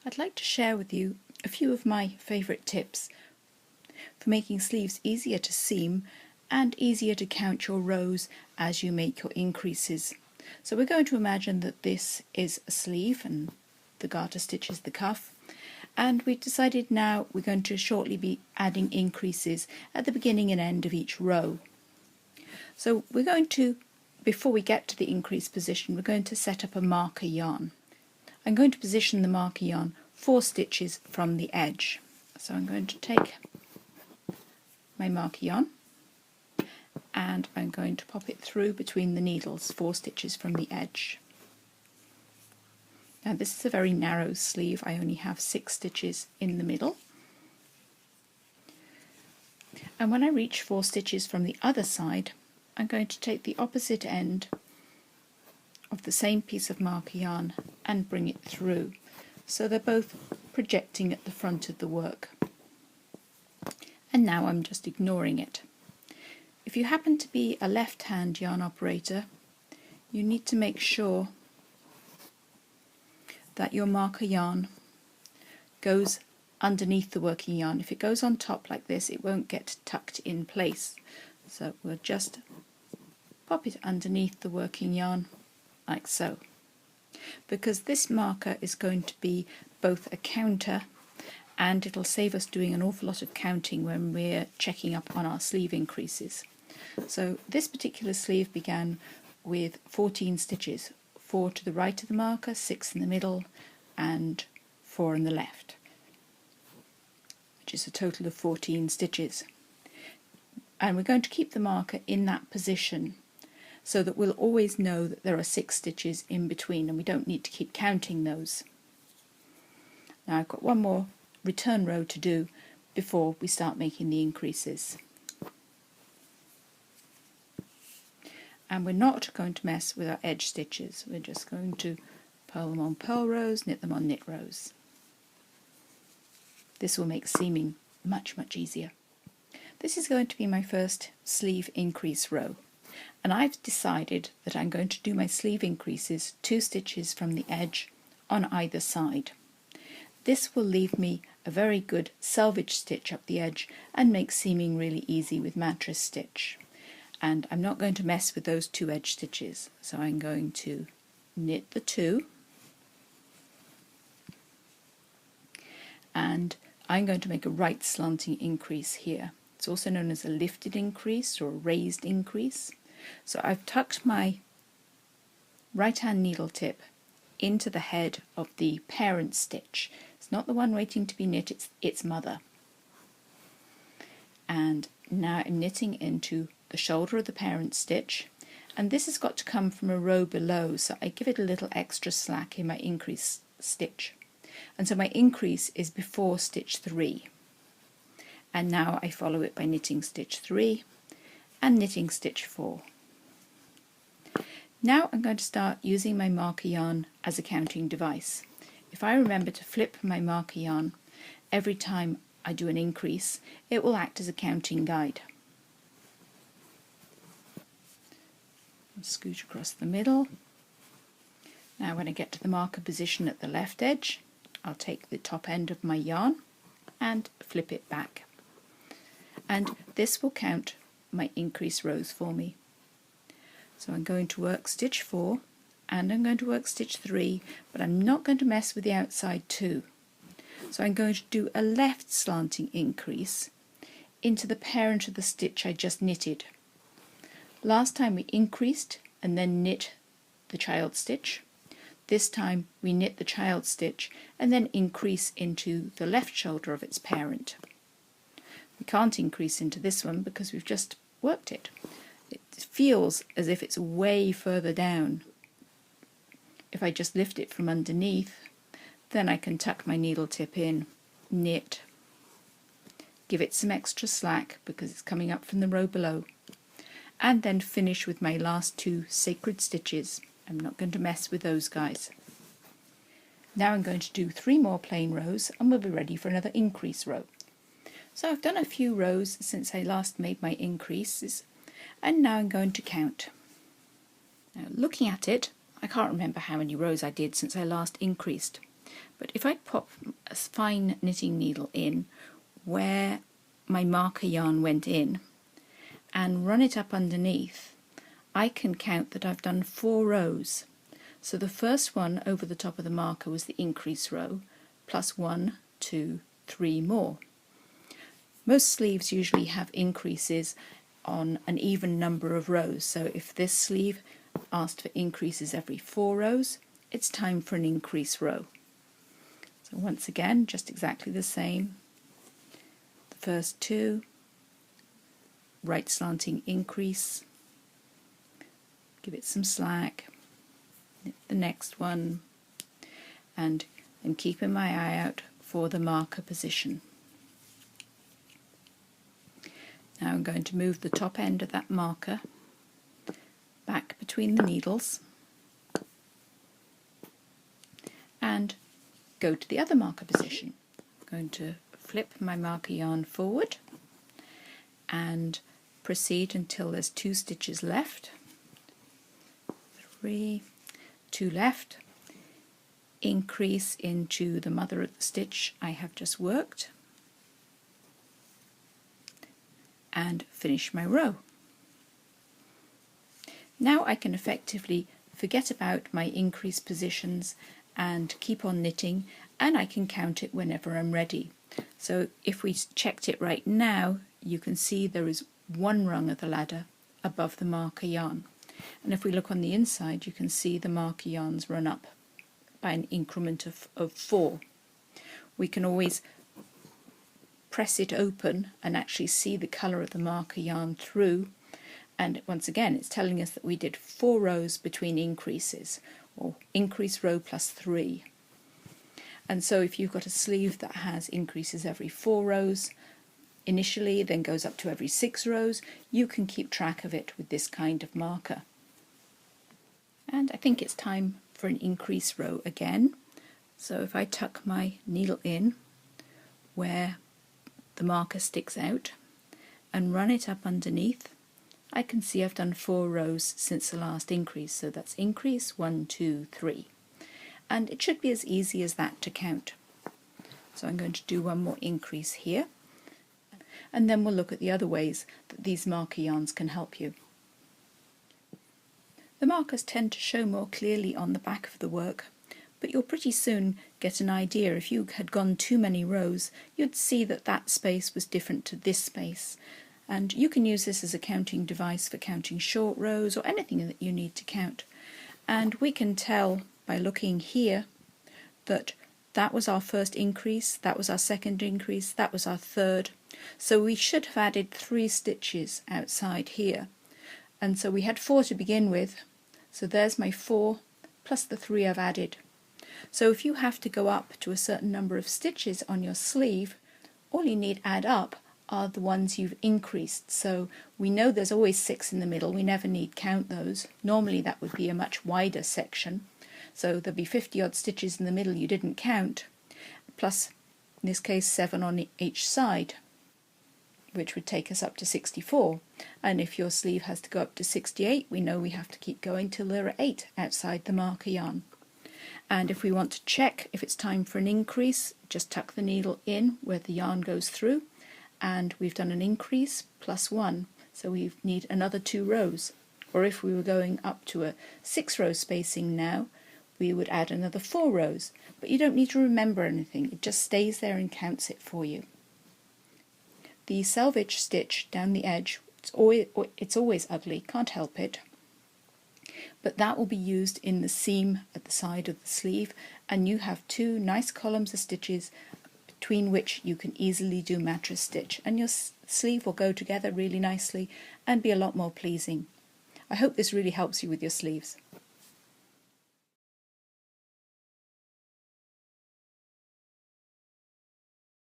I'd like to share with you a few of my favourite tips for making sleeves easier to seam and easier to count your rows as you make your increases. So we're going to imagine that this is a sleeve and the garter stitch is the cuff, and we've decided now we're going to shortly be adding increases at the beginning and end of each row. So we're going to, before we get to the increase position, we're going to set up a marker yarn. I'm going to position the marker yarn 4 stitches from the edge. So I'm going to take my marker yarn and I'm going to pop it through between the needles 4 stitches from the edge. Now this is a very narrow sleeve, I only have 6 stitches in the middle. And when I reach 4 stitches from the other side, I'm going to take the opposite end of the same piece of marker yarn and bring it through. So they're both projecting at the front of the work. And now I'm just ignoring it. If you happen to be a left-hand yarn operator, you need to make sure that your marker yarn goes underneath the working yarn. If it goes on top like this, it won't get tucked in place. So we'll just pop it underneath the working yarn like so. Because this marker is going to be both a counter and it'll save us doing an awful lot of counting when we're checking up on our sleeve increases. So this particular sleeve began with 14 stitches, 4 to the right of the marker, 6 in the middle and 4 on the left, which is a total of 14 stitches. And we're going to keep the marker in that position so that we'll always know that there are 6 stitches in between and we don't need to keep counting those. Now I've got one more return row to do before we start making the increases. And we're not going to mess with our edge stitches, we're just going to purl them on purl rows, knit them on knit rows. This will make seaming much easier. This is going to be my first sleeve increase row, and I've decided that I'm going to do my sleeve increases 2 stitches from the edge on either side. This will leave me a very good selvage stitch up the edge and make seaming really easy with mattress stitch. And I'm not going to mess with those 2 edge stitches, so I'm going to knit the 2 and I'm going to make a right slanting increase here. It's also known as a lifted increase or a raised increase. So I've tucked my right hand needle tip into the head of the parent stitch. It's not the one waiting to be knit, it's its mother. And now I'm knitting into the shoulder of the parent stitch, and this has got to come from a row below, so I give it a little extra slack in my increase stitch. And so my increase is before stitch 3. And now I follow it by knitting stitch 3 and knitting stitch 4. Now I'm going to start using my marker yarn as a counting device. If I remember to flip my marker yarn every time I do an increase, it will act as a counting guide. Scoot across the middle. Now when I get to the marker position at the left edge, I'll take the top end of my yarn and flip it back. And this will count my increase rows for me. So I'm going to work stitch 4 and I'm going to work stitch 3, but I'm not going to mess with the outside 2. So I'm going to do a left slanting increase into the parent of the stitch I just knitted. Last time we increased and then knit the child stitch. This time we knit the child stitch and then increase into the left shoulder of its parent. We can't increase into this one because we've just worked it. It feels as if it's way further down. If I just lift it from underneath, then I can tuck my needle tip in, knit, give it some extra slack because it's coming up from the row below, and then finish with my last 2 sacred stitches. I'm not going to mess with those guys. Now I'm going to do 3 more plain rows and we'll be ready for another increase row. So I've done a few rows since I last made my increases, and now I'm going to count. Now looking at it, I can't remember how many rows I did since I last increased. But if I pop a fine knitting needle in where my marker yarn went in and run it up underneath, I can count that I've done 4 rows. So the first one over the top of the marker was the increase row, plus 1, 2, 3 more. Most sleeves usually have increases on an even number of rows, so if this sleeve asked for increases every 4 rows, it's time for an increase row. So once again, just exactly the same. The first 2, right slanting increase, give it some slack, knit the next one, and I'm keeping my eye out for the marker position. Now I'm going to move the top end of that marker back between the needles and go to the other marker position. I'm going to flip my marker yarn forward and proceed until there's 2 stitches left. 3, 2 left. Increase into the mother of the stitch I have just worked and finish my row. Now I can effectively forget about my increase positions and keep on knitting, and I can count it whenever I'm ready. So if we checked it right now, you can see there is 1 rung of the ladder above the marker yarn. And if we look on the inside, you can see the marker yarns run up by an increment of 4. We can always press it open and actually see the colour of the marker yarn through, and once again it's telling us that we did 4 rows between increases, or increase row plus 3. And so if you've got a sleeve that has increases every 4 rows initially, then goes up to every 6 rows, you can keep track of it with this kind of marker. And I think it's time for an increase row again. So if I tuck my needle in where the marker sticks out and run it up underneath, I can see I've done 4 rows since the last increase. So that's increase 1, 2, 3. And it should be as easy as that to count. So I'm going to do 1 more increase here, and then we'll look at the other ways that these marker yarns can help you. The markers tend to show more clearly on the back of the work, but you'll pretty soon get an idea. If you had gone too many rows, you'd see that that space was different to this space. And you can use this as a counting device for counting short rows or anything that you need to count. And we can tell by looking here that that was our first increase, that was our second increase, that was our third. So we should have added 3 stitches outside here. And so we had 4 to begin with, so there's my 4 plus the 3 I've added. So if you have to go up to a certain number of stitches on your sleeve, all you need add up are the ones you've increased. So we know there's always 6 in the middle, we never need count those. Normally that would be a much wider section, so there'd be 50 odd stitches in the middle you didn't count, plus in this case 7 on each side, which would take us up to 64. And if your sleeve has to go up to 68, we know we have to keep going till there are 8 outside the marker yarn. And if we want to check if it's time for an increase, just tuck the needle in where the yarn goes through, and we've done an increase plus 1, so we need another 2 rows. Or if we were going up to a 6 row spacing now, we would add another 4 rows. But you don't need to remember anything, it just stays there and counts it for you. The selvage stitch down the edge, it's always ugly, can't help it, but that will be used in the seam at the side of the sleeve, and you have 2 nice columns of stitches between which you can easily do mattress stitch, and your sleeve will go together really nicely and be a lot more pleasing. I hope this really helps you with your sleeves.